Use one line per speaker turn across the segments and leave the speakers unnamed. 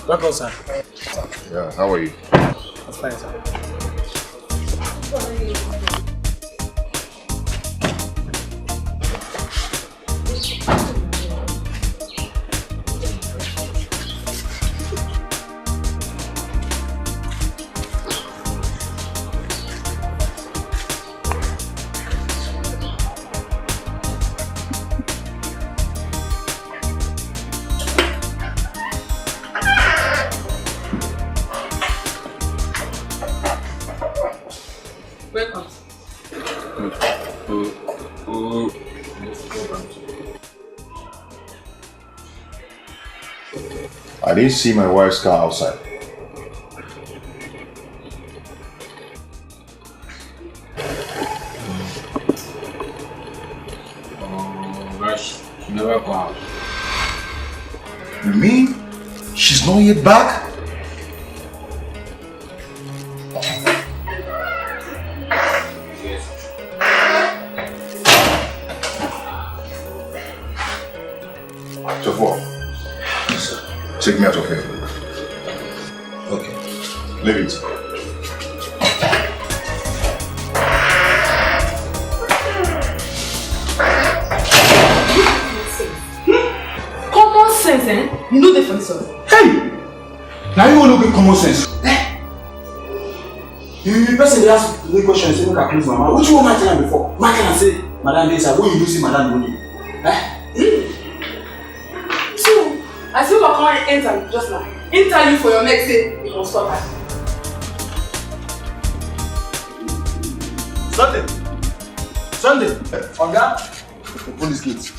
Welcome, sir.
Yeah, how are you?
I'm fine, sir.
I didn't see my wife's car outside.
Oh, gosh, she never go out.
You mean she's not yet back? Take me out of here. Okay. Leave it.
Common sense, eh? You know the funny song.
Hey! Now you want to get common sense. You person dey ask the question say make I close my mouth. Which one might tell before? Might can say, Madam Desa, when you do see Madam Boni?
I see what can't enter just now. Enter you for your next day. You must stop her.
Sunday. Oga, open this gate.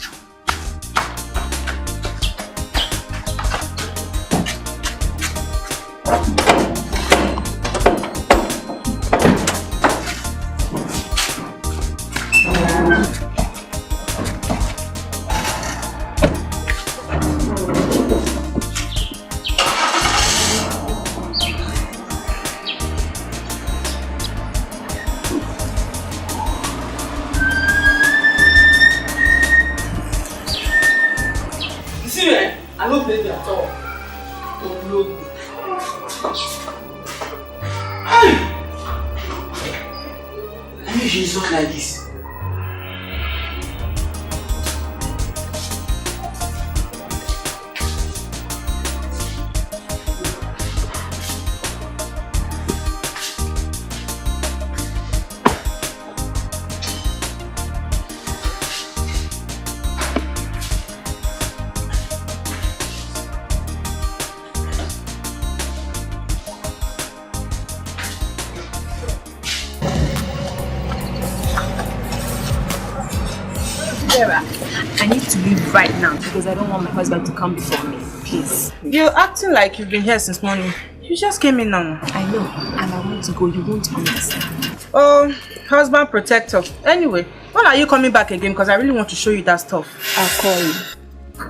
I need to leave right now because I don't want my husband to come before me. Please.
You're acting like you've been here since morning. You just came in now.
I know, and I want to go. You won't understand.
Oh, husband protector. Anyway, when are you coming back again? Because I really want to show you that stuff.
I'll call you.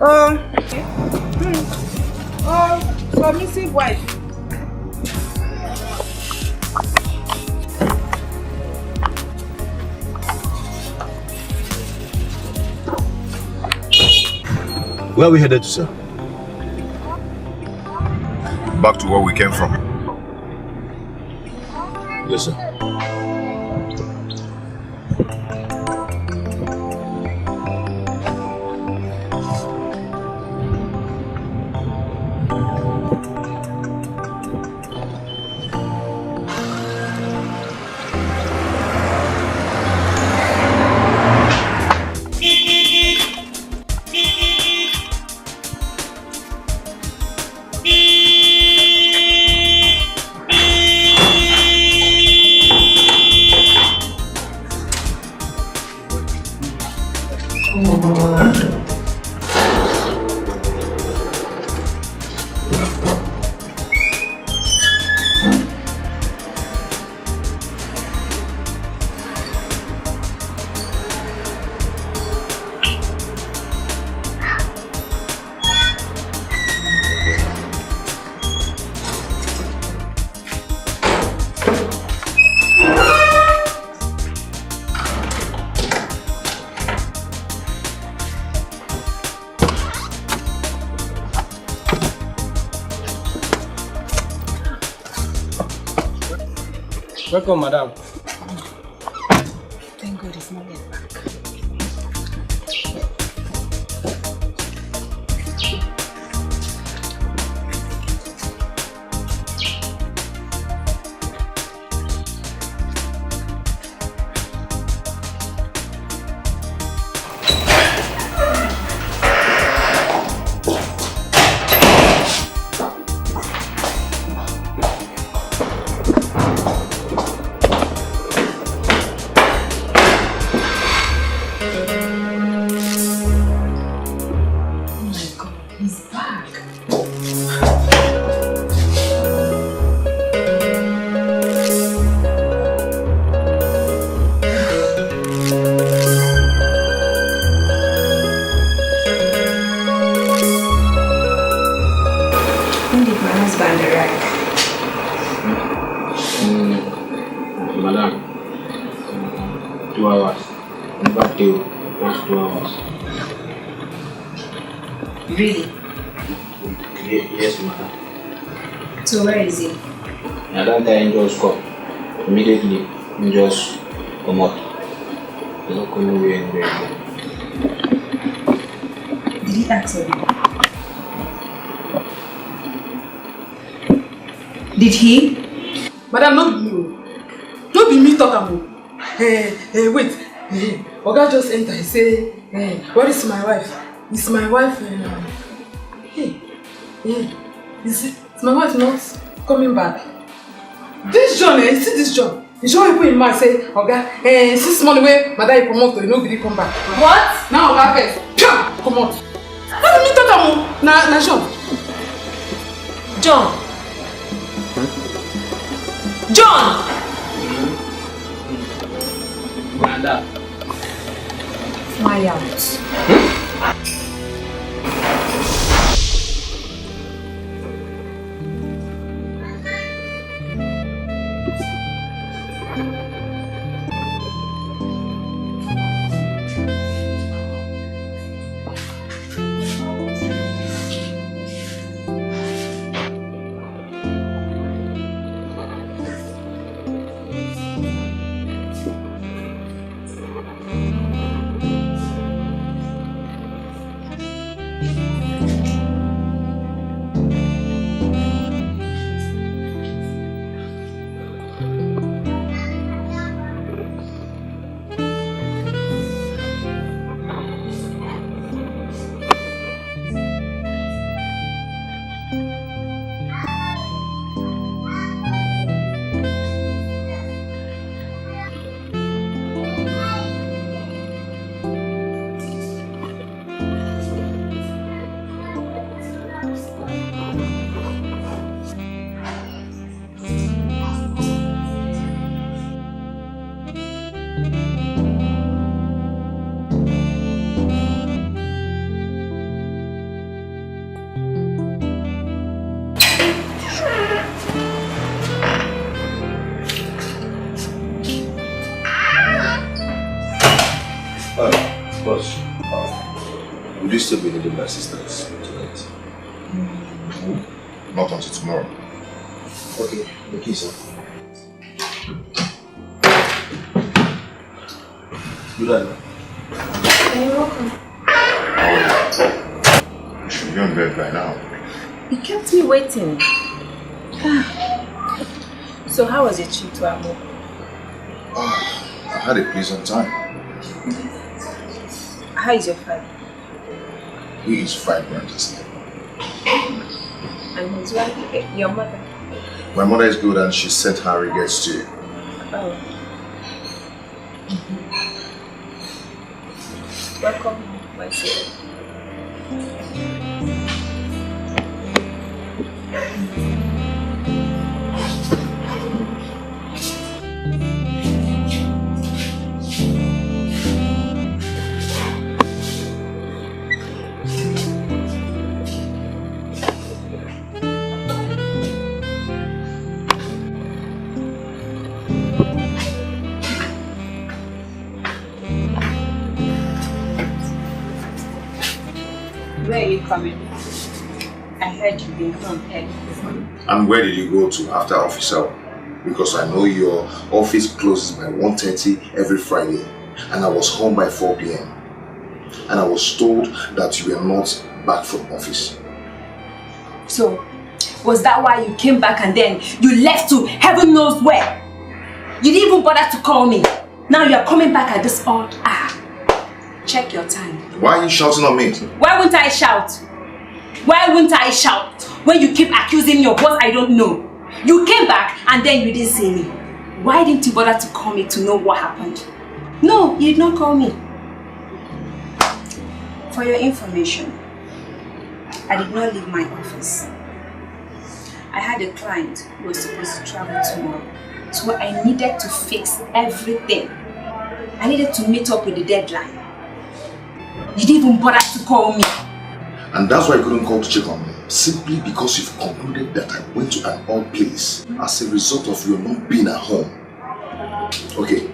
Oh, okay. Oh, submissive wife.
Where are we headed to, sir? Back to where we came from. Yes, sir.
Welcome, madam.
Thank God it's not yet back.
Madam, 2 hours. Back to you. Just 2 hours.
Really?
Yes, madam.
So where is he?
At that time, just come. Immediately, you just come out. You don't come away anywhere.
Did he ask you? Did he?
Madam, not you. Don't be me talk about. Wait. Oga just enter. He say, where is my wife? Is my wife? Is my wife not coming back? This John, you see this John? He show people in mind say, Oga, since morning where madam promote, you know, did come back. What? Now Oga first. Come out. How do you talk about? Na John.
John. John!
Madam.
Fly out.
Would you still be needing my assistance tonight? Not until tomorrow.
Okay, the key, sir.
Good night.
You're welcome.
You should be on bed by now.
He kept me waiting. So how was your trip to Amo?
I had a pleasant time.
How is your father?
He is vibrant asleep.
And his wife, your mother?
My mother is good and she sent her regards to you.
Oh. Welcome, my son. Where are you coming? I heard you've been home early.
And where did you go to after office hour? because I know your office closes by 1:30 every Friday, and I was home by 4 p.m. and I was told that you were not back from office.
So, was that why you came back and then you left to heaven knows where? You didn't even bother to call me. Now you're coming back at this odd hour. Check your time.
Why are you shouting on me?
Why wouldn't I shout? Why wouldn't I shout when you keep accusing me of what I don't know? You came back and then you didn't see me. Why didn't you bother to call me to know what happened? No, you did not call me. For your information, I did not leave my office. I had a client who was supposed to travel tomorrow, so I needed to fix everything. I needed to meet up with the deadline. You didn't even bother to call me.
And that's why I couldn't call to check on me. Simply because you've concluded that I went to an odd place as a result of your not being at home. Okay,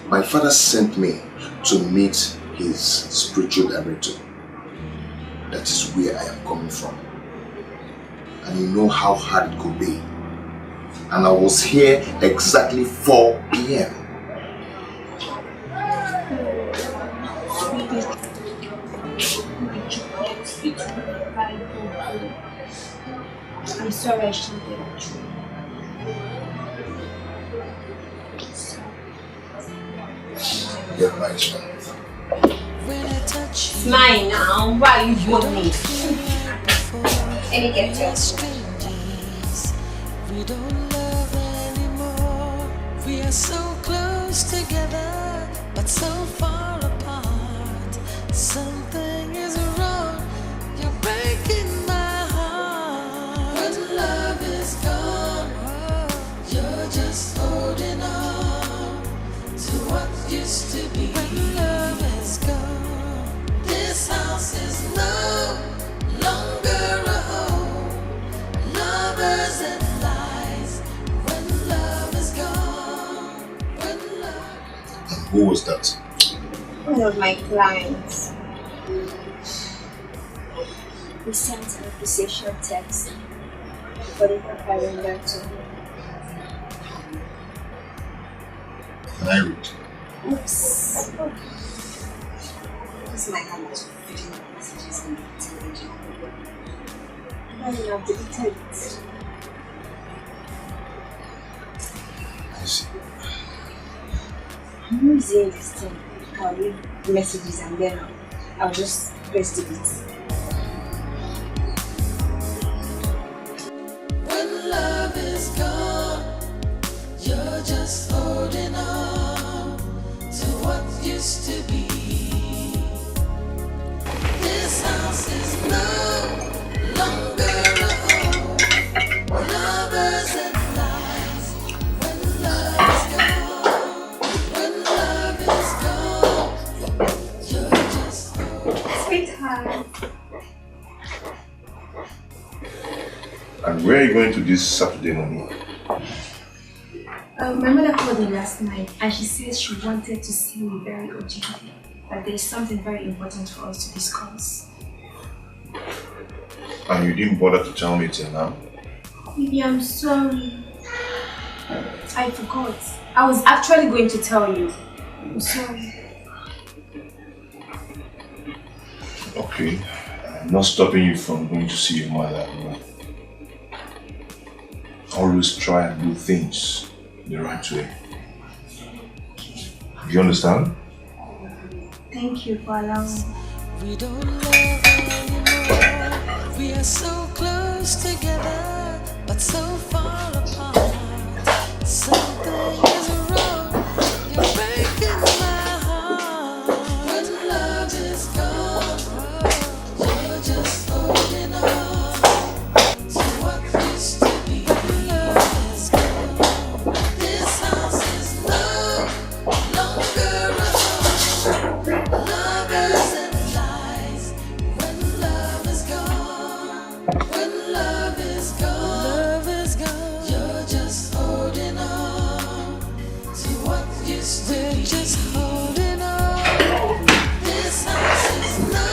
my father sent me to meet his spiritual director. That is where I am coming from. And you know how hard it could be. And I was here exactly 4 p.m.
I'm sorry I shouted at you.
Get my child.
Smile now. Why are you holding me? Let me get you.
We don't love anymore. We are so close together, but so far apart. Something is wrong. You're breaking my heart. When love is gone, you're just holding on to what used to be. When love is gone, this house is no longer a home. Lovers and lies. When love is gone. When love.
And who was that?
One of my clients. He sent an accusation text for the calendar to me.
Can I read?
Oops. This is my habit of reading messages on the television. I have deleted it.
I see.
I'm using this thing. I'll read messages and then I'll just press delete.
When love is gone, you're just holding on to what used to be. This house is no longer a home. Lovers and lies. When love is gone, when love is gone, you're just holding.
Sweetheart.
And where are you going to this Saturday morning?
My mother called me last night and she says she wanted to see me very urgently. That there is something very important for us to discuss.
And you didn't bother to tell me till now?
Baby, I'm sorry. I forgot. I was actually going to tell you. I'm sorry.
Okay. I'm not stopping you from going to see your mother. But always try and do things the right way. You understand?
Thank you for allowing me.
We don't love anymore. We are so close together, but so far apart. Something is wrong. You're breaking my heart. When love is gone, you're just holding on to what used to be. Love is gone. This house is no longer a home. Lovers and lies. When love is gone, when love is gone, you're just holding on to what used to be. We're just holding on. This house is no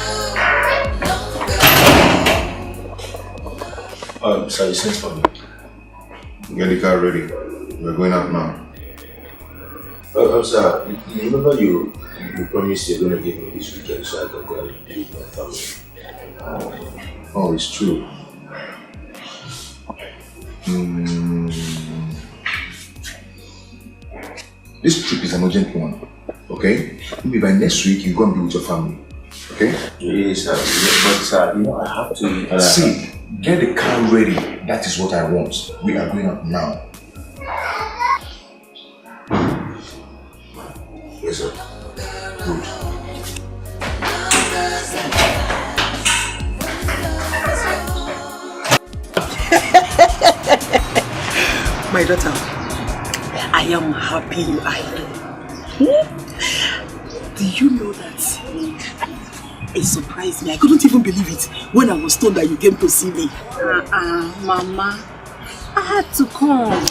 longer.
So you sent for me.
Get the car ready. We're going out now.
Sir, you remember you promised you're going to give me this weekend so I can go and be with my family.
Oh, it's true. This trip is an urgent one, okay? Maybe by next week you go and be with your family, okay?
Yes, sir. But sir, I have to...
See, get the car ready. That is what I want. We are going out now.
Yes, sir.
Good.
My daughter, I am happy you are here. Do you know that it surprised me? I couldn't even believe it when I was told that you came to see me.
Mama, I had to come.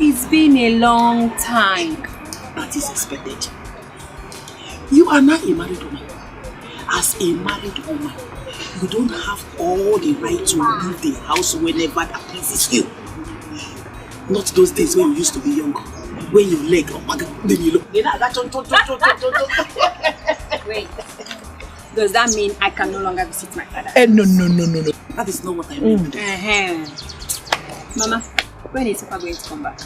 It's been a long time.
That is expected. You are not a married woman. As a married woman, you don't have all the right to leave the house whenever that pleases you. Not those days when you used to be young. When your leg up, then you look.
Wait. Does that mean I can no longer visit my father?
No. That is not what I mean.
Mama, when is Papa going to come back?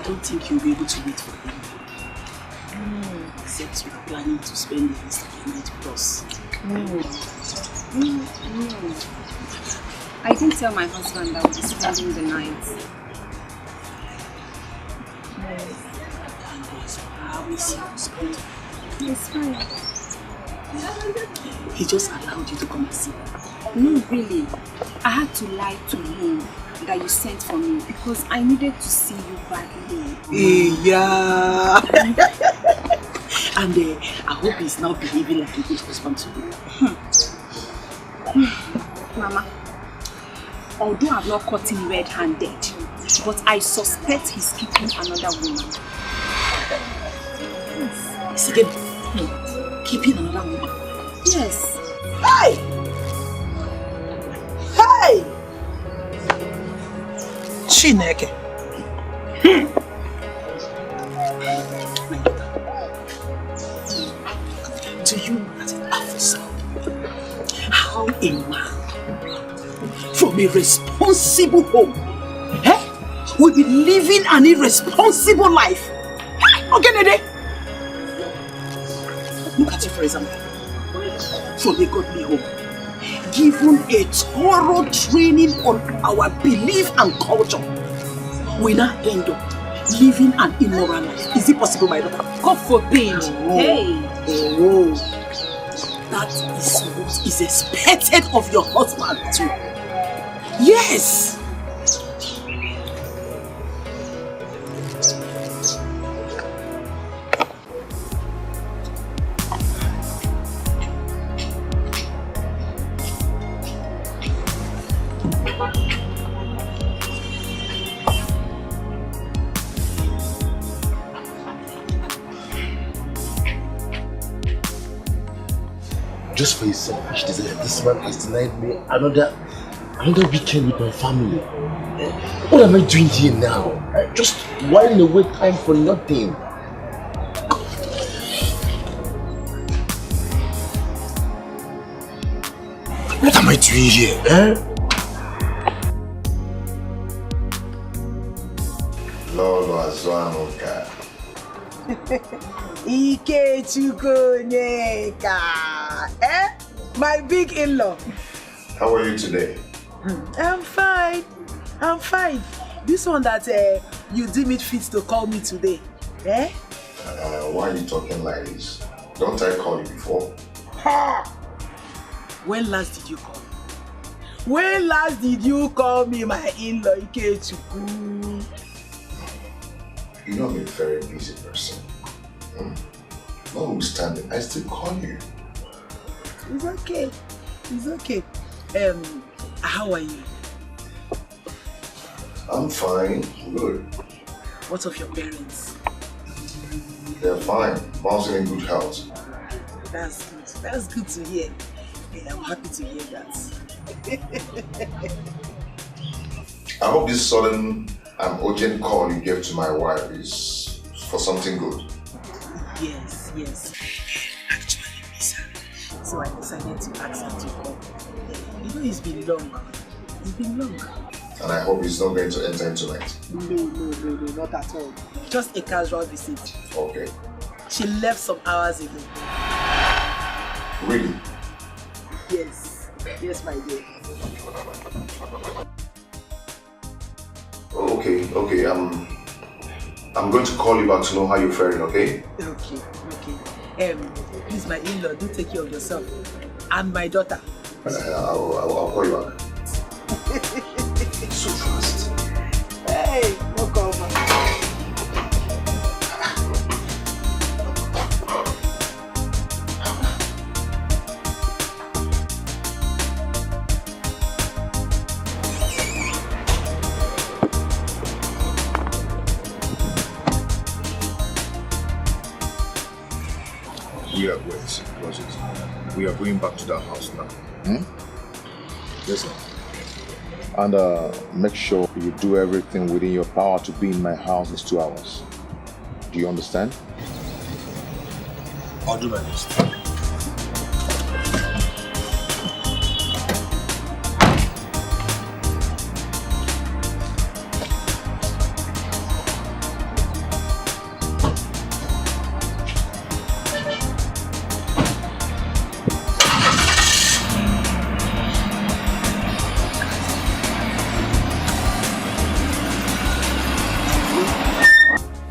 I don't think you'll be able to wait for him. Except we are planning to spend the rest of the night with us.
I didn't tell my husband that we'll be spending the night. It's fine.
He just allowed you to come and see him.
No, really. I had to lie to him that you sent for me because I needed to see you badly.
Yeah. And I hope he's now behaving like a good husband to you.
Mama, although I've not caught him red-handed, but I suspect he's keeping another woman.
Yes. Again, keeping another woman?
Yes.
Hey! Hey! Chineke. Do you know as an officer how a man from a responsible home will be living an irresponsible life? Okay, Nede? Look at you, for example. From a godly home, given a thorough training on our belief and culture, we now end up living an immoral life. Is it possible, my daughter?
God forbid. Hey.
Oh. That is what is expected of your husband too. Yes.
Just for his selfish desire, this man has denied me another weekend with my family. What am I doing here now? Just whiling away time for nothing. What am I doing here?
Lolo Azwanoka.
Ikechukonyeka. My big in-law.
How are you today?
I'm fine. This one that you deem it fit to call me today.
Why are you talking like this? Don't I call you before?
Ha! When last did you call me? When last did you call me my in-law, Ikechuku?
You know I'm a very busy person. Notwithstanding, I still call you.
It's okay. How are you?
I'm fine. Good.
What of your parents?
They're fine. Mom's in good health.
That's good to hear. I'm happy to hear that.
I hope this sudden and urgent call you gave to my wife is for something good.
Yes, yes. Actually, miss her. So I decided to ask her to call. You know, it's been long. It's been long.
And I hope he's not going to enter tonight.
No, not at all. Just a casual visit.
Okay.
She left some hours ago.
Really?
Yes. Yes, my dear.
Okay. I'm going to call you back to know how you're faring, okay?
Okay. Please, my in-law, do take care of yourself. And my daughter.
I'll call you back. So fast.
Hey, walk over.
We are going back to that house now.
Yes, sir. And make sure you do everything within your power to be in my house in 2 hours. Do you understand?
I'll do my best.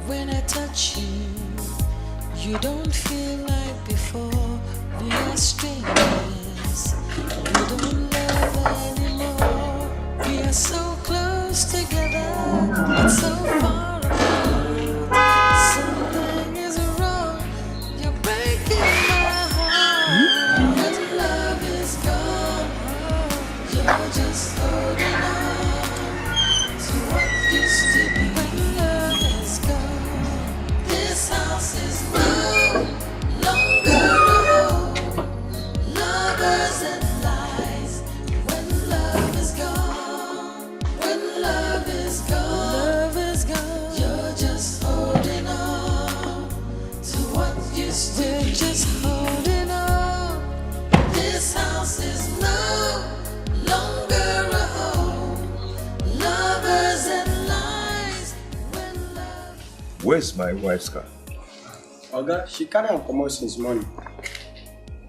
When I touch you, you don't feel like before. We are strangers. We don't love anymore. We are so close together, but so far apart. Something is wrong. You're breaking my heart. When love is gone, you're just holding on to what used to be. When love is gone, this house is no longer a home. Lovers and lies. When love is gone, when love is gone, you're just holding on to what used to be. We're just holding on. This house is no longer a home. Lovers and lies. When love.
Where's my wife's car?
Oga, she carry am comot since morning.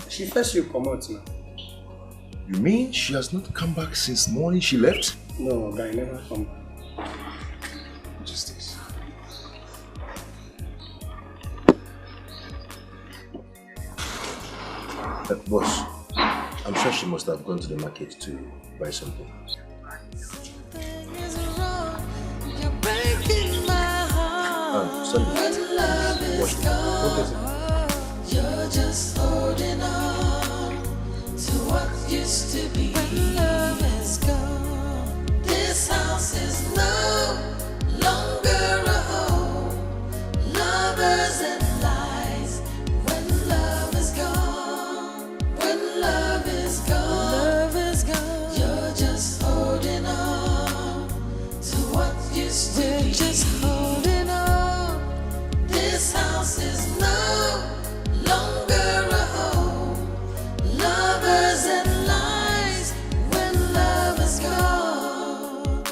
She first you comot now.
You mean she has not come back since morning she left?
No, Oga, I never come back.
What is this?
Boss, I'm sure she must have gone to the market to buy something.
Something is wrong. You're breaking my heart.
Sorry.
When love is gone, you're just holding on to what used to be. When love is gone, this house is no longer a home. Lovers and lies. When love is gone, when love is gone, you're just holding on to what used to be. We're just holding on. This house is no longer a home. Lovers and lies. When love is gone.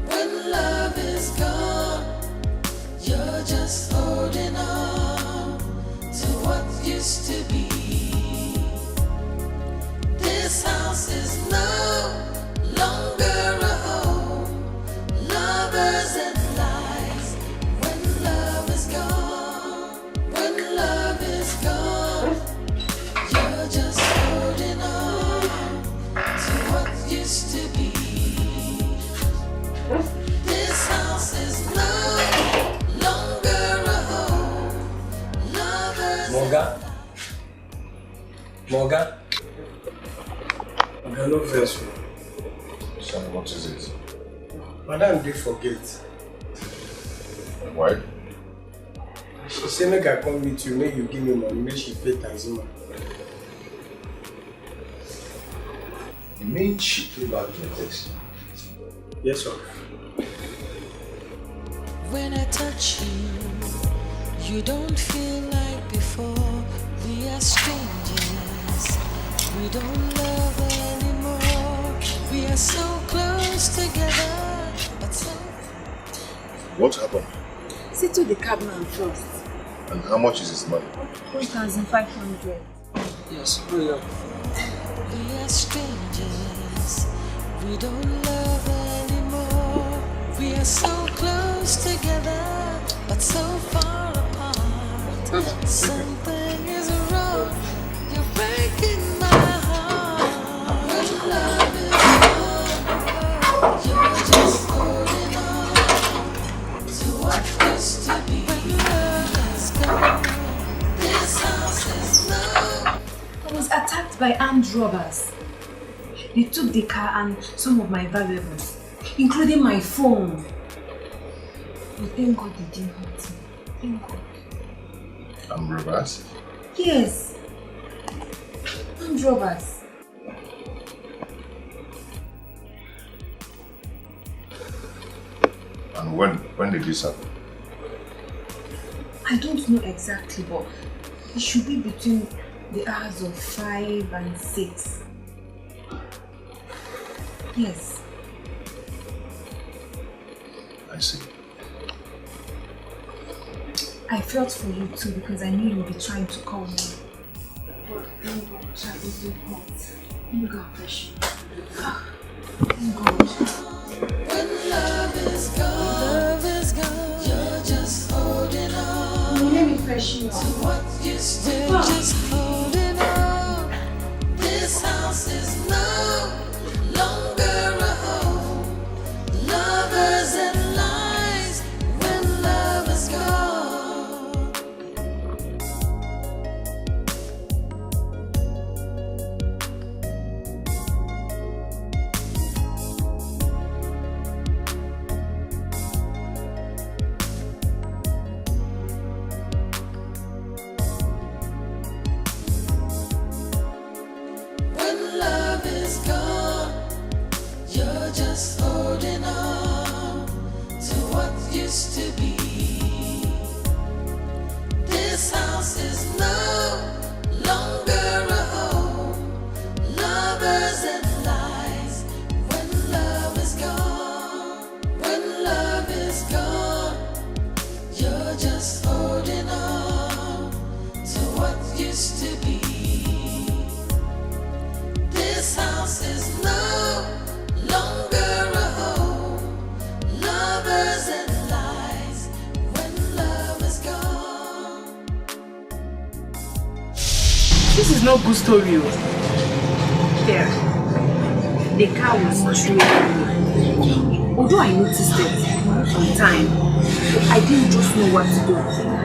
When love is gone, you're just holding on to what used to be. This house is no longer a home. Lovers and lies. When love is gone, when love is gone, you're just holding on to what used to be. This house is no longer a home. Lovers.
Morgan?
Tell me, what is it?
Madam did forget.
Why?
She said make I come meet you, make you give me money, make she pay Tanzima.
You mean she came back to the text?
Yes, sir.
When I touch you, you don't feel like before. We are strangers. We don't love anymore. We are so close together, but so.
What happened?
Sit to the cabman first.
And how much is his money?
1,500.
Yes, hurry up.
We are strangers. We don't love anymore. We are so close together, but so far apart. Something is wrong. You're breaking my heart. When love is gone, you're just holding on to what used to be. When love is gone, this house is low.
I was attacked by armed robbers. They took the car and some of my valuables, including my phone. But thank God they didn't hurt me. Thank God.
I'm robbers?
Yes. Armed robbers.
And when did this happen?
I don't know exactly, but it should be between the hours of 5 and 6. Yes.
I see.
I felt for you too because I knew you would be trying to call me. But thank God, child is so hot. Thank God, fresh. Thank God.
When love is gone, you're just holding on.
Let me freshen you
to
up.
what used to be. Just holding on. This house is no longer a home. Lovers and lies when love is gone. When love is gone, you're just holding on to what used to be. This house is no longer a home. Lovers and lies when love is gone. When love is gone, you're just holding on to what used to be. This house is no longer a home. Lovers and lies when love is gone.
This is no good story.
There. The car was trailing me. Although I noticed it on time, I didn't just know what to do.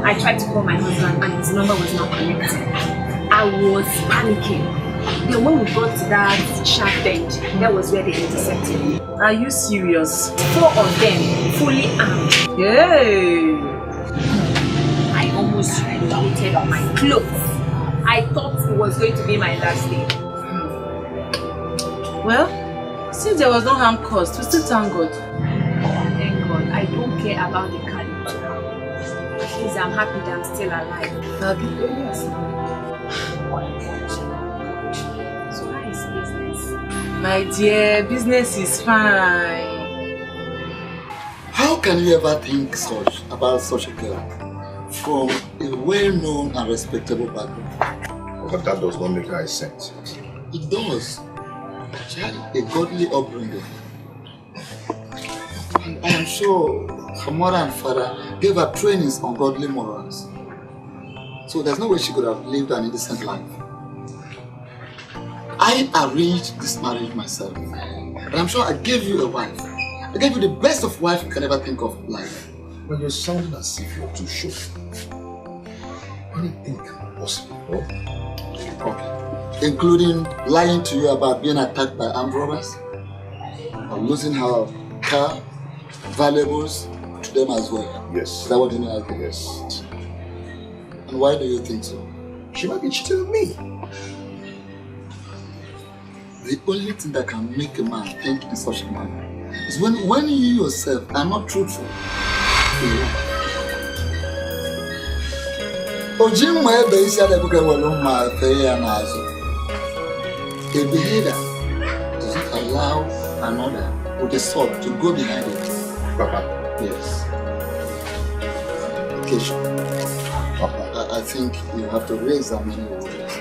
I tried to call my husband and his number was not connected. I was panicking. Then when we got to that sharp bend, that was where they intercepted me.
Are you serious?
4 of them, fully armed.
Yay!
I almost doubted on my clothes. I thought it was going to be my last day.
Well, since there was no harm caused, we still thank God.
Thank God. I don't care about the car. At least I'm happy that I'm still alive.
Yes.
So how is business?
My dear, business is fine.
How can you ever think about such a girl from a well-known and respectable background?
But that does not make her a saint.
It does. She had a godly upbringing. And I am sure her mother and father gave her trainings on godly morals. So there's no way she could have lived an innocent life. I arranged this marriage myself. And I'm sure I gave you a wife. I gave you the best of wife you can ever think of in life.
But you're sounding as if you're too sure. Anything can be possible, no?
Okay. Including lying to you about being attacked by armed robbers? Or losing her car, valuables to them as well.
Yes.
Is that what you know?
Yes.
And why do you think so?
She might be cheating on me.
The only thing that can make a man think in such a manner is when you yourself are not truthful. A behavior doesn't allow another with a sword to go behind it.
Papa.
Yes. Occasion. Papa. I think you have to re-examine your words.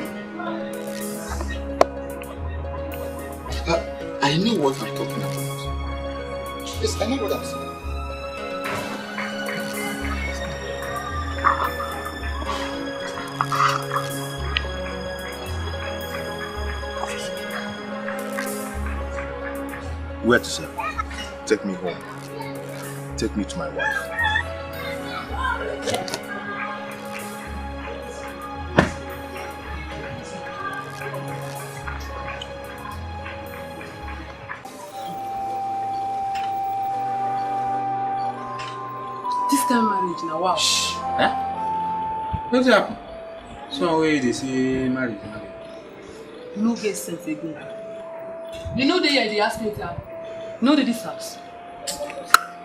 I know what I'm talking about. Yes, I know what I'm saying.
Where to, sir? Take me home. Take me to my wife.
This kind of marriage now, wow.
Shh. Huh? What's happened? Some way they say marriage.
You no get sense again. You know they ask me to know this house.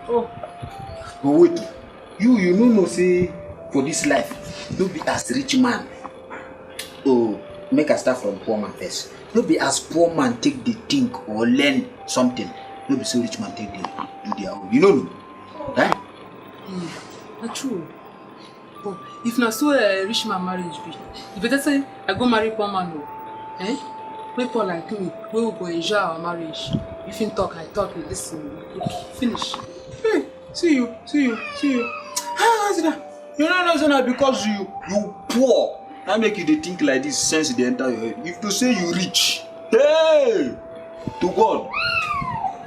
Oh.
But wait, you know say for this life, don't be as rich man. Oh, make us start from poor man first. Don't be as poor man take the think or learn something. Don't be so rich man take the do their own. You know? Right?
That's true. But if not so a rich man marriage be, you better say I go marry poor man no. Eh? People like me, we will go enjoy our marriage. If you talk, I talk, you listen. Okay, finish.
Hey, see you. Ah, you know not because you poor. I make you they think like this sense they enter your head. If to say you rich, hey, to God,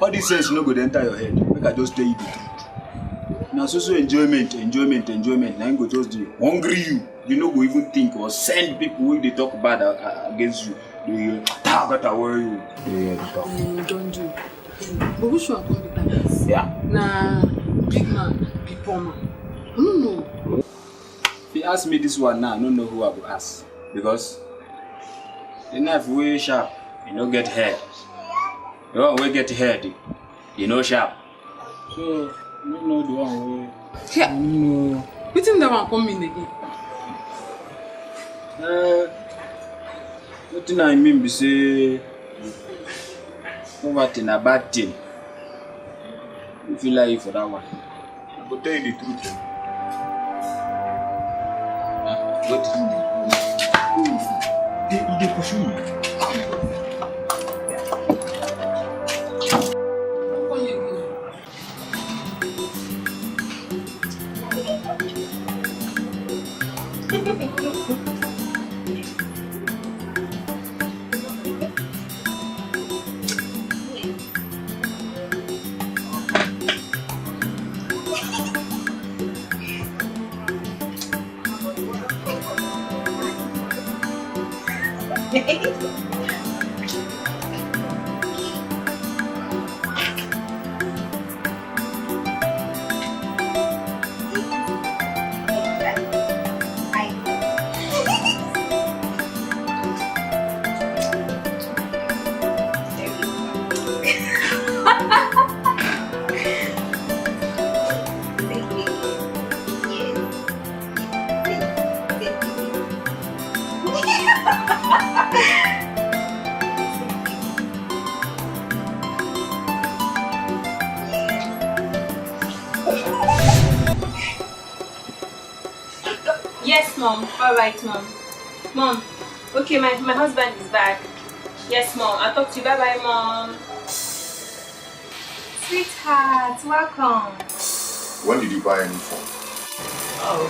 all this sense no go enter your head. Make I just tell you the truth. Now so enjoyment. Now you go just do hungry you. You no go even think or send people when they talk bad against you. They target away you.
Don't do. But which one come with that?
Yeah.
Nah, big man, big poor man. I don't know.
If you ask me this one now, I don't know who I will ask. Because the knife way sharp, you don't get hair. The one way get hair, you know sharp. So you know the one way.
Yeah.
No.
You think that one come in again?
Nothing I mean be say poverty na bad thing. You feel like you for that one. I go tell you the truth. What they pursue me.
Yes, Mom. All right, Mom. Mom. Okay, my husband is back. Yes, Mom. I'll talk to you. Bye-bye, Mom. Sweetheart, welcome.
When did you buy a new phone?
Oh.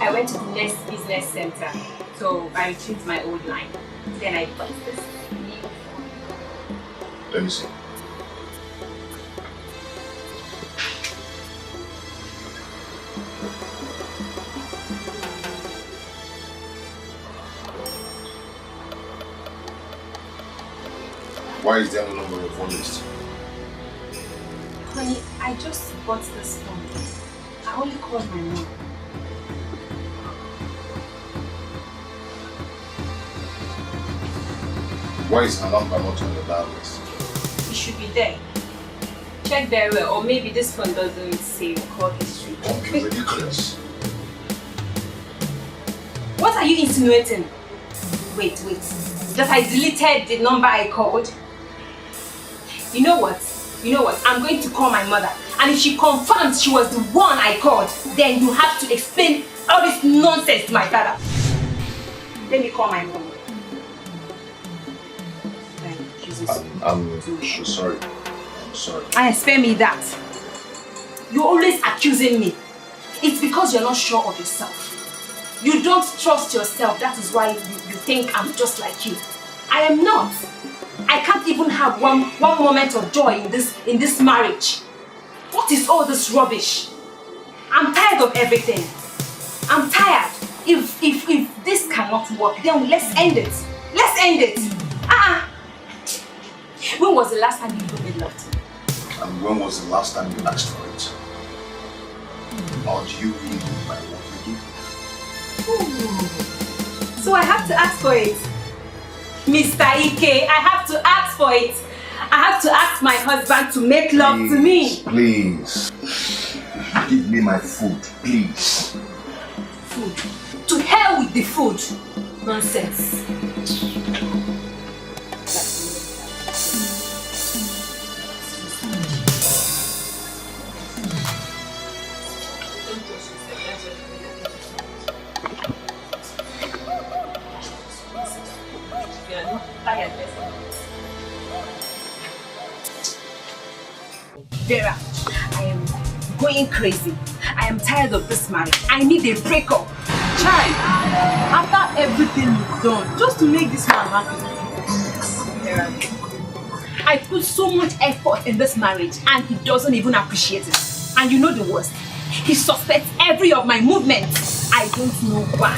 I went to the next business center. So I retrieved my old line. Then I bought this new phone.
Let me see. Why is there no number on your phone list?
Honey, I just bought this phone. I only called my mom.
Why is her number not on your dial list?
It should be there. Check very well, or maybe this phone doesn't save call history.
Don't be ridiculous.
What are you insinuating? Wait. That I deleted the number I called? You know what? I'm going to call my mother. And if she confirms she was the one I called, then you have to explain all this nonsense to my father. Let me call my mom.
I'm sorry. I'm sorry.
And spare me that. You're always accusing me. It's because you're not sure of yourself. You don't trust yourself. That is why you think I'm just like you. I am not. I can't even have one moment of joy in this marriage. What is all this rubbish? I'm tired of everything. I'm tired. If this cannot work, then let's end it. Let's end it. When was the last time you made love to me?
And when was the last time you asked for it? Or do you really need my love again?
So I have to ask for it. Mr. Ike, I have to ask for it. I have to ask my husband to make love to me.
Please. Give me my food, please.
Food? To hell with the food. Nonsense. Vera, I am going crazy. I am tired of this marriage. I need a breakup.
Child, after everything you've done, just to make this man happy.
Vera, I put so much effort in this marriage and he doesn't even appreciate it. And you know the worst. He suspects every of my movements. I don't know why.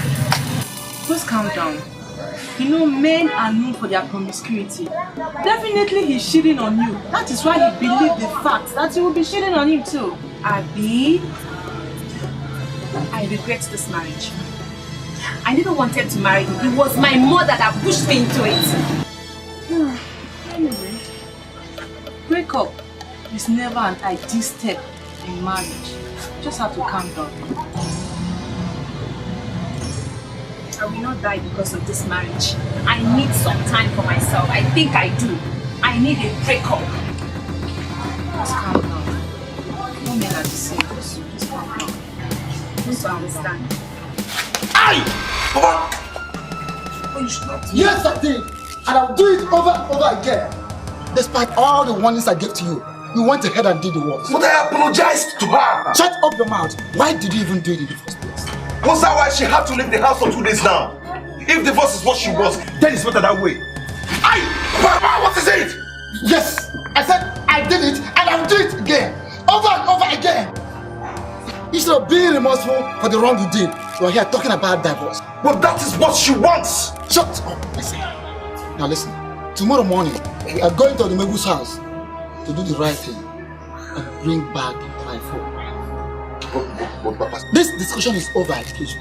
Just calm down. You know, men are known for their promiscuity. Definitely he's cheating on you. That is why he believed the fact that you will be cheating on him too.
Abi, I regret this marriage. I never wanted to marry him. It was my mother that pushed me into it.
Anyway, break up is never an ideal step in marriage. You just have to calm down.
I will not die because of this marriage. I need some time for myself. I think I do. I need a breakup.
Just calm down. No men are the same. Just calm down.
Don't understand.
Aye! Papa! Yes, I did. And I'll do it over and over again. Despite all the warnings I gave to you, you went ahead and did the work.
But I apologized to her.
Shut up your mouth. Why did you even do it in the first place?
Was that why she had to leave the house for 2 days now? If divorce is what she was, then it's better that way. Aye! Papa, what is it?
Yes! I said I did it and I'll do it again. Over and over again. Instead of being remorseful for the wrong you did, you are here talking about divorce.
But that is what she wants.
Shut up, listen. Now listen. Tomorrow morning, we are going to the Megu's house to do the right thing and bring back my phone.
But Papa,
this discussion is over education.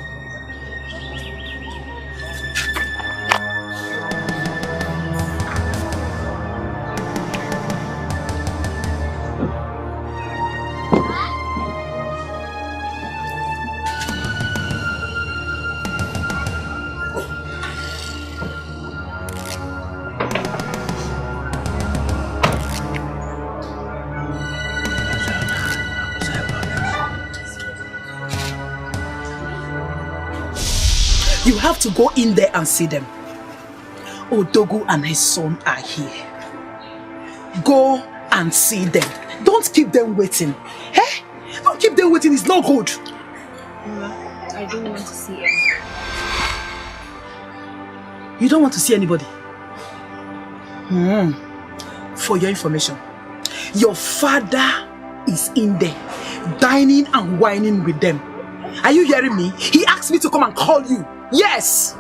You have to go in there and see them. Odogu and his son are here. Go and see them. Don't keep them waiting. Hey? Don't keep them waiting, it's not good.
I don't want to see it.
You don't want to see anybody? For your information, your father is in there, dining and whining with them. Are you hearing me? He asked me to come and call you. Yes!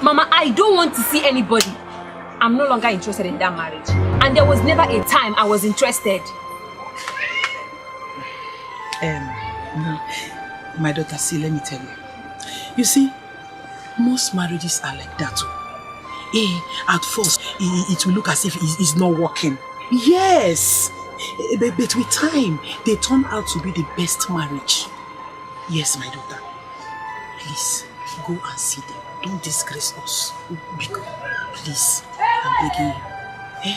Mama, I don't want to see anybody. I'm no longer interested in that marriage.
and there was never a time I was interested.
My daughter, see, let me tell you. You see, most marriages are like that. At first, it will look as if it's not working. Yes, but with time, they turn out to be the best marriage. Yes, my daughter. Please, go and see them. Don't disgrace us. Please, I'm begging you.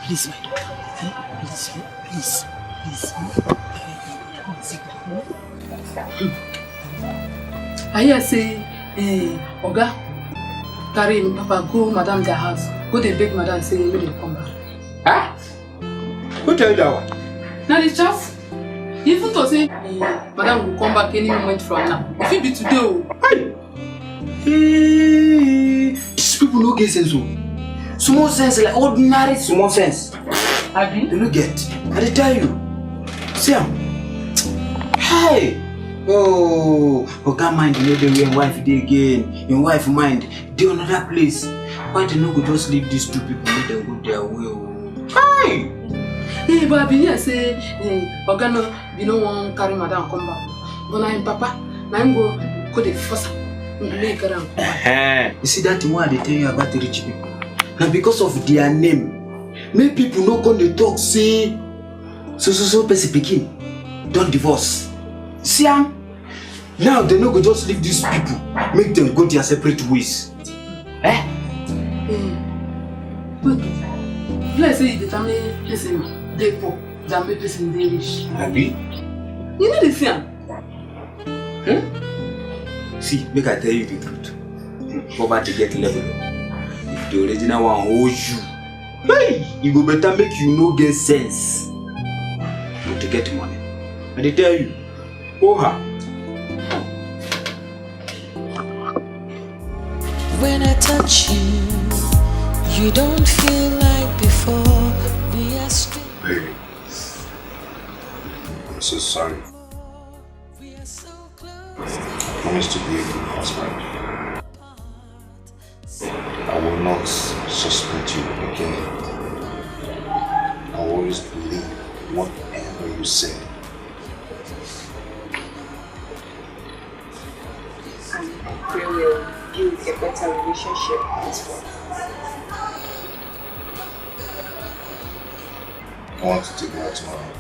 Please, my daughter. Please.
I hear say, Oga, carry Papa go Madam their house. Go they beg Madam say when they come back.
Huh? Who tell you that one?
Now the chance. Even to say Madam will come back any moment from now. If it be today,
These people no get sense. Small sense like ordinary small sense.
Abi?
They no get. I dey tell you. See am. Hey! Oh, Oga mind you know the way wife dey again. Your wife mind dey another place. Why they no go just leave these two people make them go their way? Hey!
Hey, but I be here say, Oga no, you no want carry Madam come back. But now him Papa, now him go the first make her come back.
You see that thing why they tell you about the rich people? Now because of their name, many people no come they talk say, so person pikin don't divorce. See am? Now they no go just leave these people, make them go their separate ways.
But let's say the family person they poor, than the person they rich.
Abi?
You know the thing?
See, make I tell you the truth. Poverty get level. If the original one hold you, hey, you go better make you no get sense. But to get money. And they tell you,
When I touch you, you don't feel like before. We are straight.
Baby, I'm so sorry. I promise to be a good husband. I will not suspect you again. I will always believe whatever you say.
And we will build a better relationship as well.
I want to take you out tomorrow.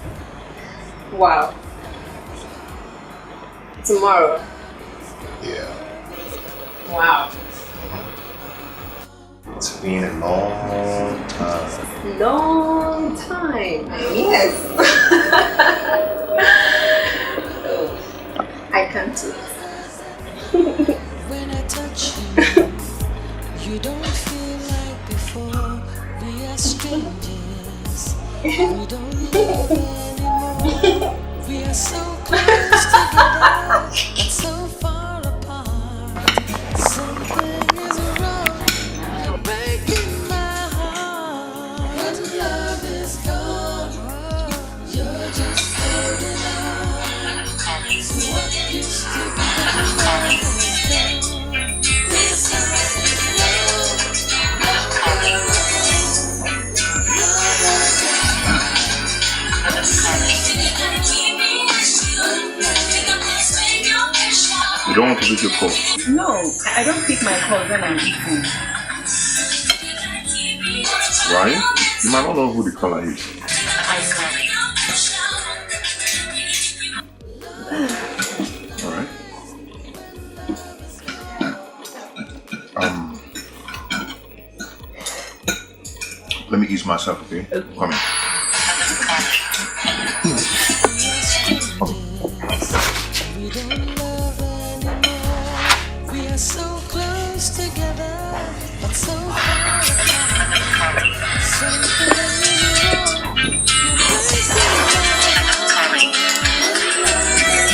Wow. Tomorrow?
Yeah.
Wow.
It's been a long time.
Long time. Yes. I can't do it.
When I touch you, you don't feel like before. We are strangers. We don't love anymore. We are so close together, but so far apart. Something is wrong. You're breaking my heart. When love is gone, you're just holding on. What used to be love is gone. This house is love.
You don't want to pick your call?
No, I don't pick my calls when I'm eating.
Right? You might not know who the caller is. Alright. Let me ease myself, okay? Come here.
We don't love anymore. We are so close together, but so far apart. Something is wrong. You're breaking my heart.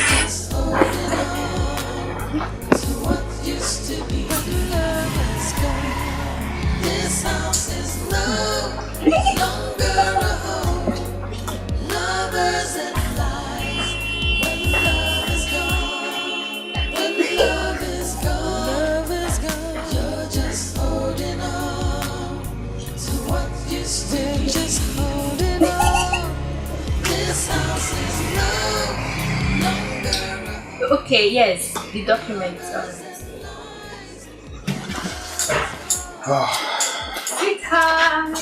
Just holding on to what used to be. When love is gone, this house is no longer a home. Lovers and lies. When love is gone, when love is gone, you're just holding on. Still just holding on. This house is no longer.
Okay, yes, the documents. Sweetheart.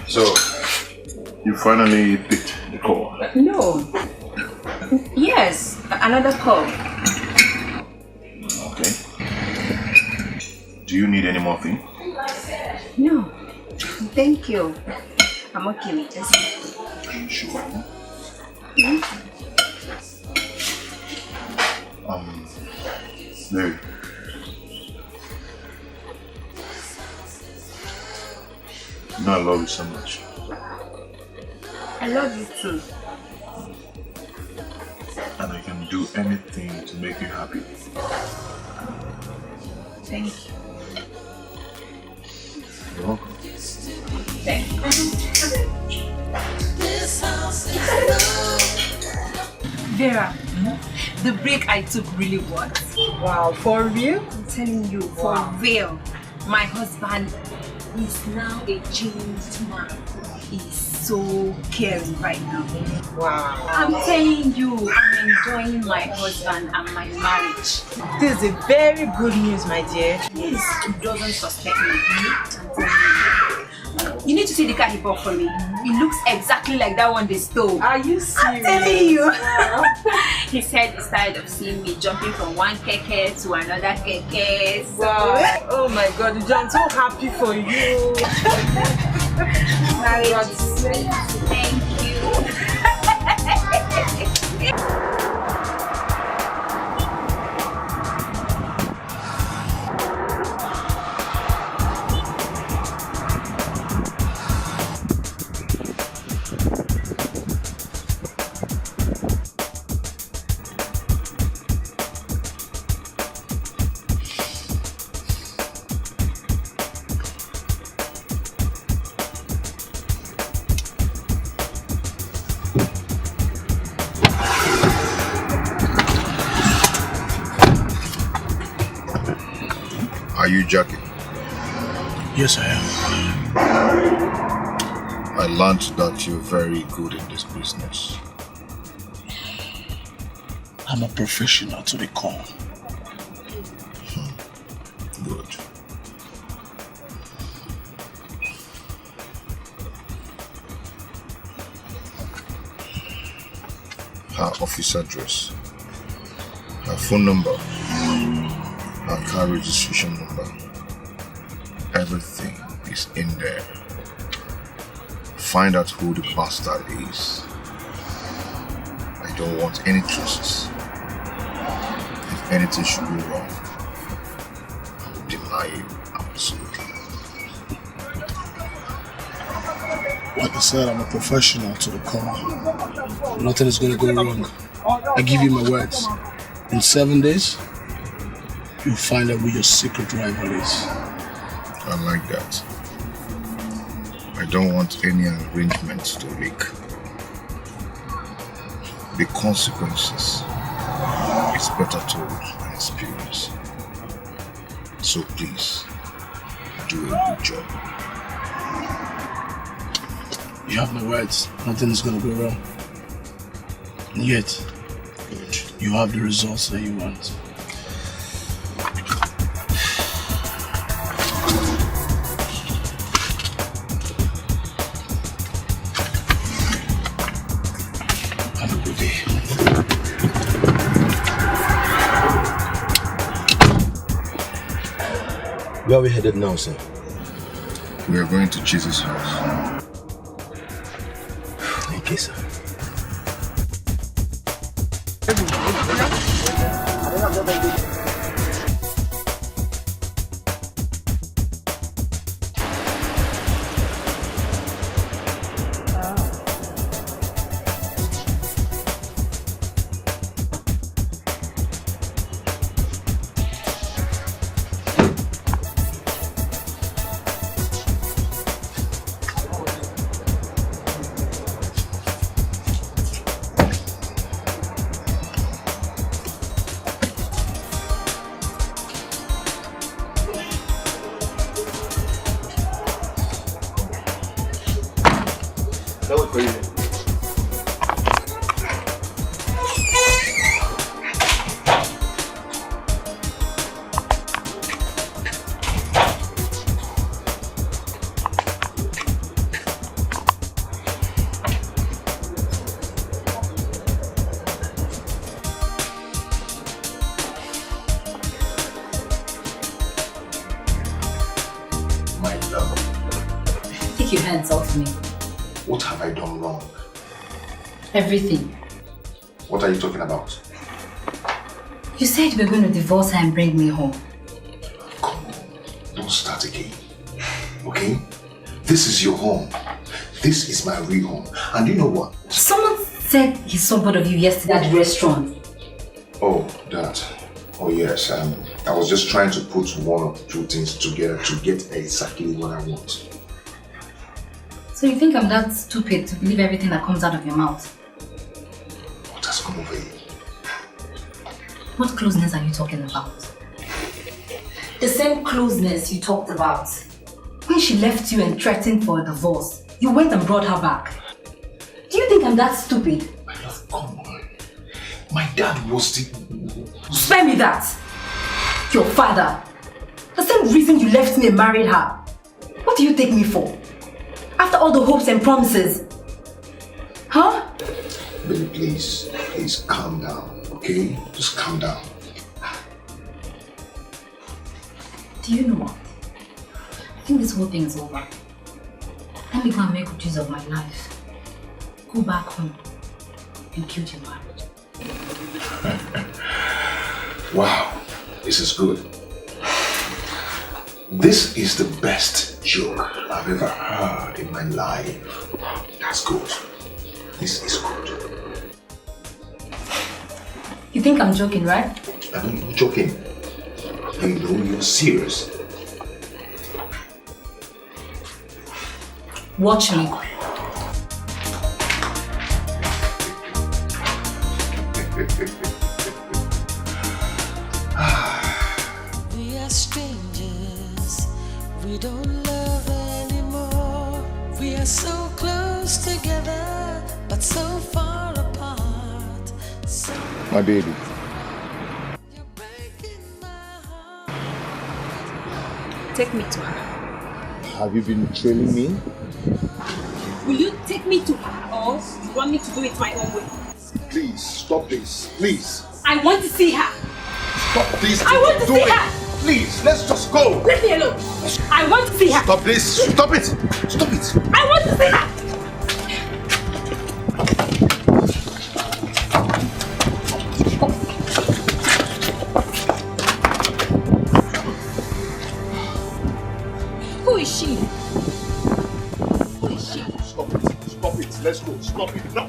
So, you finally picked the call?
No. Yes, another call.
Okay. Do you need any more thing?
No. Thank you. I'm okay with this.
Sure. Mary. You know I love you so much.
I love you too.
And I can do anything to make you happy.
Thank you.
You're welcome.
Thank you.
This house is
Vera, the break I took really worked.
Wow, for real?
I'm telling you, for real. My husband is now a changed man. He's so caring right now.
Wow.
I'm telling you, I'm enjoying my husband and my marriage.
This is a very good news, my dear.
Yes, he doesn't suspect me. I'm telling you. You need to see the car he bought for me. It looks exactly like that one they stole.
Are you serious?
I'm telling you. Wow. He said he's tired of seeing me jumping from one keke to another keke. So.
Wow. Oh my God, I'm so happy for you.
Marriage is sweet. Thank you.
Are you Jackie?
Yes, I am.
I learned that you're very good in this business.
I'm a professional to the core.
Good. Her office address, her phone number, her car registration number, everything is in there. Find out who the bastard is. I don't want any traces. If anything should go wrong, I will deny you absolutely.
Like I said, I'm a professional to the core. Nothing is going to go wrong. I give you my words. In 7 days, you'll find out who your secret rival is.
I like that. I don't want any arrangements to leak. The consequences is better told than experienced. So please, do a good job.
You have my words. Nothing is going to go wrong. And yet, you have the results that you want. Have a good day.
Where are we headed now, sir?
We are going to Jesus' house.
Okay, sir.
That was crazy.
Take your hands off me.
What have I done wrong?
Everything.
What are you talking about?
You said you were going to divorce her and bring me home.
Come on, don't start again. Okay? This is your home. This is my real home. And you know what?
Someone said he saw both of you yesterday at the restaurant.
Oh, that. Oh yes, I was just trying to put one or two things together to get exactly what I want.
So you think I'm that stupid to believe everything that comes out of your mouth?
What has come over you?
What closeness are you talking about? The same closeness you talked about. When she left you and threatened for a divorce, you went and brought her back. Do you think I'm that stupid?
My love, come on. My dad was the...
Spare me that! Your father. The same reason you left me and married her. What do you take me for? After all the hopes and promises. Huh?
Baby, please calm down, okay? Just calm down.
Do you know what? I think this whole thing is over. Let me go and make good use of my life. Go back home and build your marriage.
Wow, this is good. This is the best joke I've ever heard in my life. That's good. This is good.
You think I'm joking, right?
I know you're joking. I know you're serious.
Watch me.
We are strangers, we don't love anymore. We are so close together, but so far apart.
My baby.
Take me to her.
Have you been trailing me?
Will you take me to her or you want me to do it my own way?
Please, stop this. Please.
I want to see her.
Stop this.
I want to
Do
see
it.
her.
Please, let's just go.
Let me alone. I want to see her.
Stop this. Stop it. Stop it.
I want to see her. Who is she? Who is she?
Stop it. Stop it. Let's go. Stop it. No.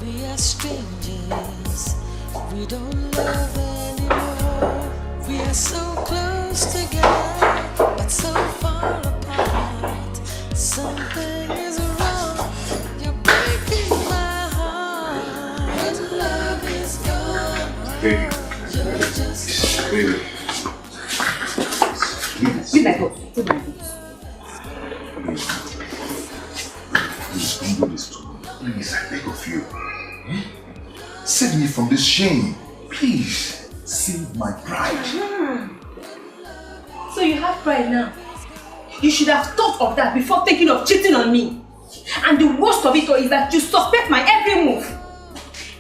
We are strangers, we don't love anymore. We are so close together, but so far apart. Something is wrong, you're breaking my heart. Love is gone.
Baby.
You're just
Baby.
Be like her. Take my boots.
Please don't do this to me. Please, I beg of you. Save me from this shame. Please, save my pride.
So you have pride now? You should have thought of that before thinking of cheating on me. And the worst of it all is that you suspect my every move.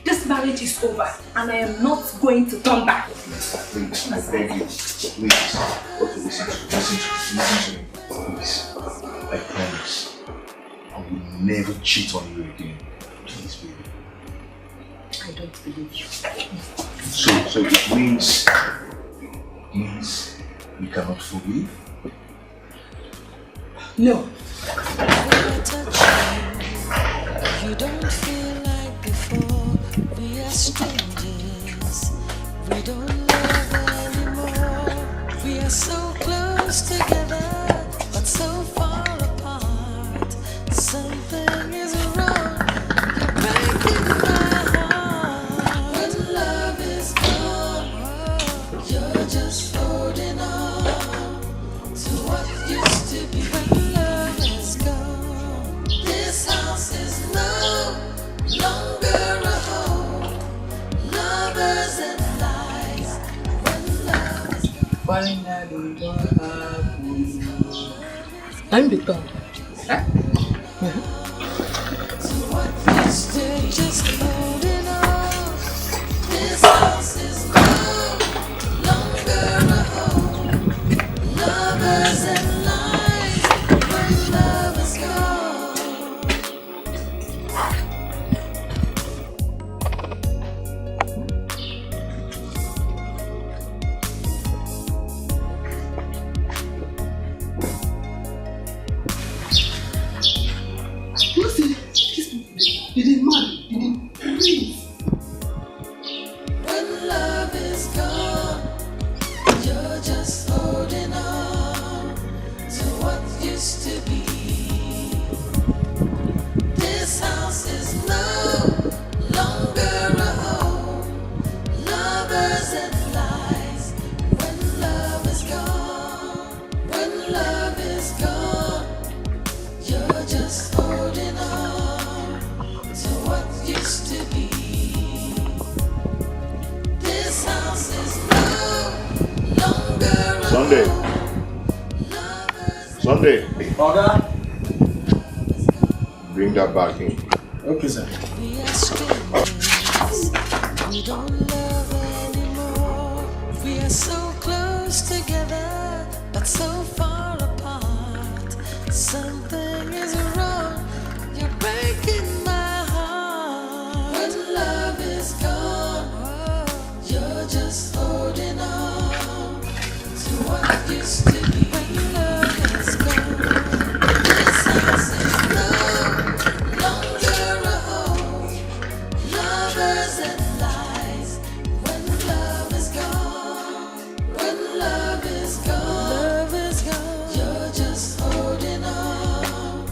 This marriage is over and I am not going to turn back.
Please, I beg you. Please. Okay, listen to me. Please. I promise. I will never cheat on you again. Please, baby.
I don't believe you.
So it means you cannot forgive?
No.
You don't feel like before. We are strangers, we don't love anymore. We are so close together, but so far apart. Something is wrong, you're breaking my heart. When love is gone, you're just holding on to what used to be. When love is gone, this
Finally, what happened? I'm the top. Huh?
They're just holding on. This house is no longer a home. Lovers and lies when love is gone.
You didn't marry, you didn't please.
When love is gone, you're just holding on to what used to be. This house is no longer a home. Lovers and lies when love is gone. When love is gone, you're just holding on to what used to be. This house is no longer a
Sunday. Sunday.
Oga.
Bring that back in.
Okay, sir.
We are strangers. We don't love anymore. We are so close together, but so far apart. Something is wrong. You're breaking my heart. When love is gone, you're just holding on to what used to be. When love is gone, this house is no longer a home. Lovers and lies when love is gone. When love is gone, you're just holding on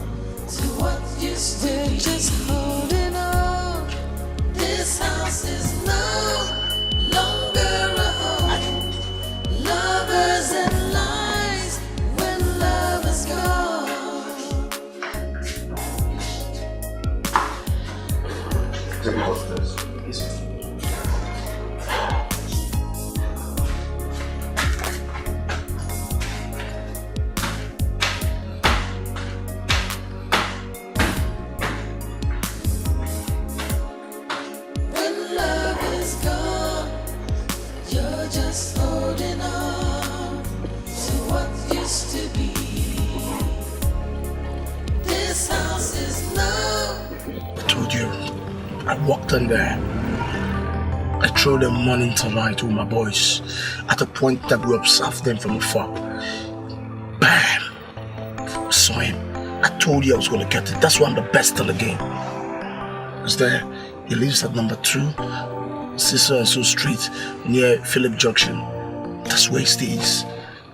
to what used to be. We're just holding on. This house is no longer a home. Lovers and lies when love is gone.
Take it off this.
When love is gone, you're just holding on to what used to be. This house is no.
I told you, I walked in there. I threw them morning to night with my boys at a point that we observed them from afar. Bam! I saw him. I told you I was going to get it. That's why I'm the best in the game. Is there? He lives at number 2, Cecil and So Street, near Philip Junction. That's where he stays.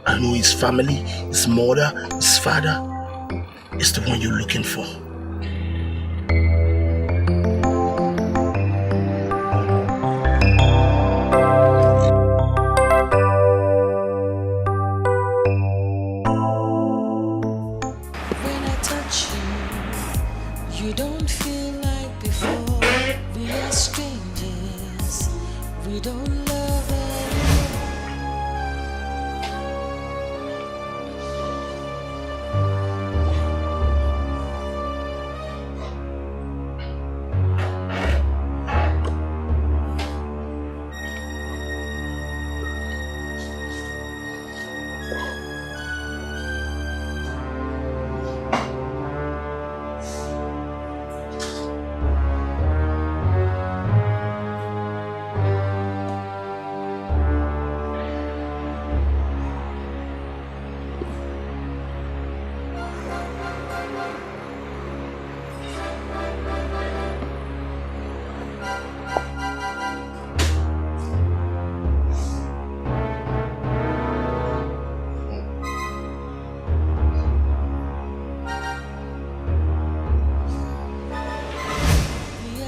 I know his family, his mother, his father. It's the one you're looking for.
When I touch you, you don't feel like before. We are strangers. We don't love anymore.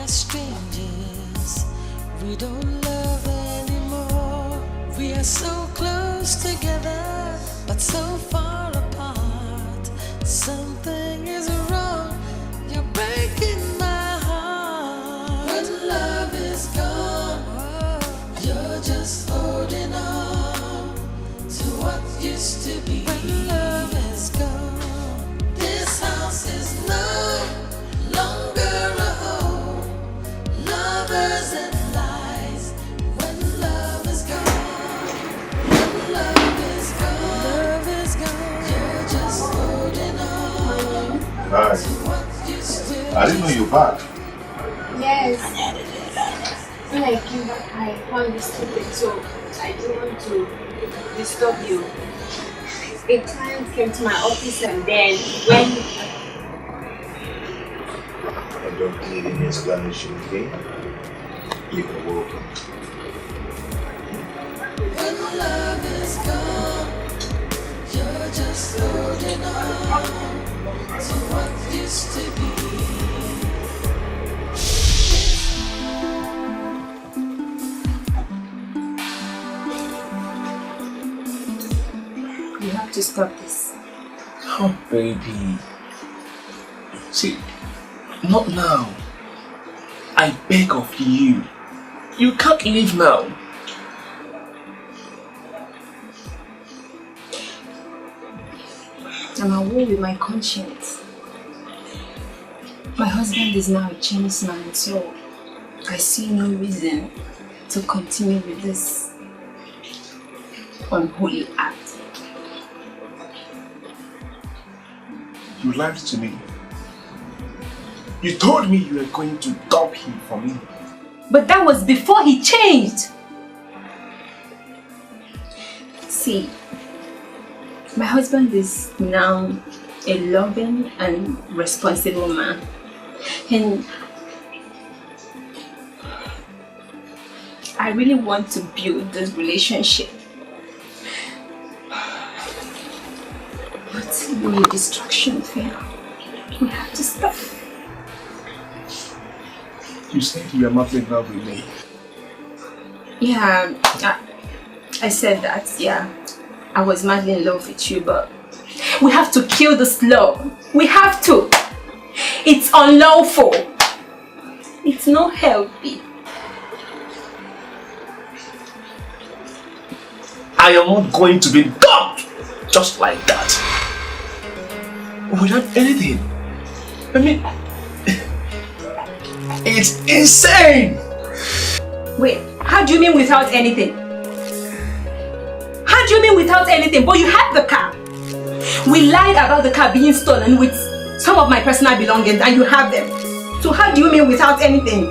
Strangers, we don't love anymore. We are so close together, but so far apart. Something is wrong. You're breaking my heart. When love is gone, you're just holding on to used to be. When love is gone, this house is no longer a home. Lovers and lies. When love is gone, when love is gone, you're just holding on.
Hi. I didn't know you were back.
Yes. When I came back, I found this stupid, so I didn't want to disturb you. A client came to my office and then when...
I don't need any explanation, okay? You are welcome.
When love is gone, you're just holding on to what used to be.
You have to stop this.
Oh, baby. See, not now. I beg of you. You can't leave now.
I'm away with my conscience. My husband is now a Chinese man, so I see no reason to continue with this unholy act.
You lied to me. You told me you were going to dump him for me.
But that was before he changed.
See, my husband is now a loving and responsible man. And I really want to build this relationship. But when your distraction fail, we have to stop.
You said you are not in love with me.
Yeah, I said that, yeah. I was madly in love with you, but
we have to kill this love. We have to. It's unlawful.
It's not healthy.
I am not going to be dumped just like that. Without anything. I mean, it's insane.
Wait, how do you mean without anything? How do you mean without anything? But you had the car. We lied about the car being stolen with some of my personal belongings and you have them. So how do you mean without anything?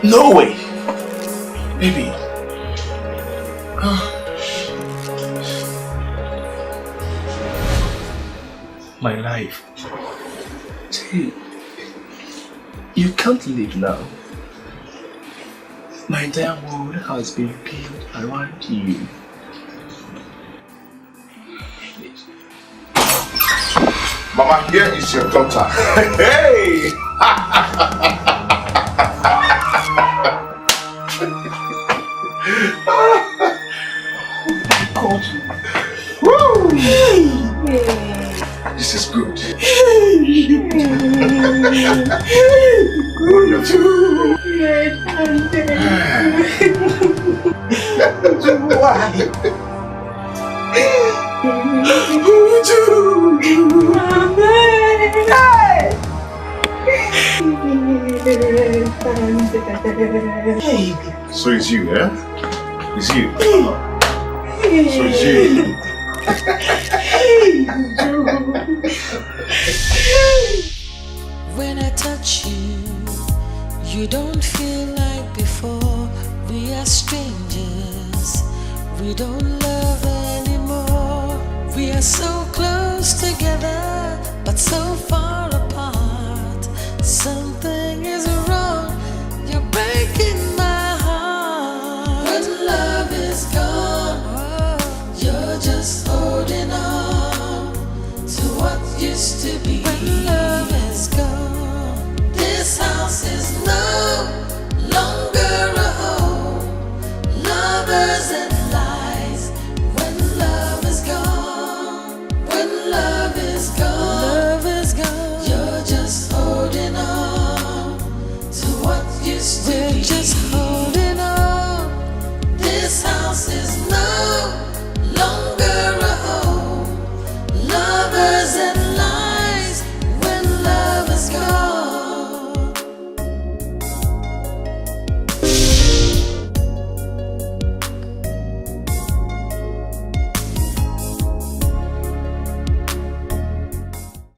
No way. Baby. My life. See, you can't leave now. My entire world has been built around you.
Mama, here is your daughter. Hey!
God.
Woo! This is good. So it's you, eh? It's you. So it's you.
When I touch you, you don't feel like before. We are strangers. We don't love anymore. We are so close together, but so far apart. Something is wrong. You're breaking my heart. When love is gone, you're just holding on to what used to be. When love is gone, this house is no longer a home. Lovers and lies. When love is gone, when love is gone, you're just holding on to what used to be. We're just holding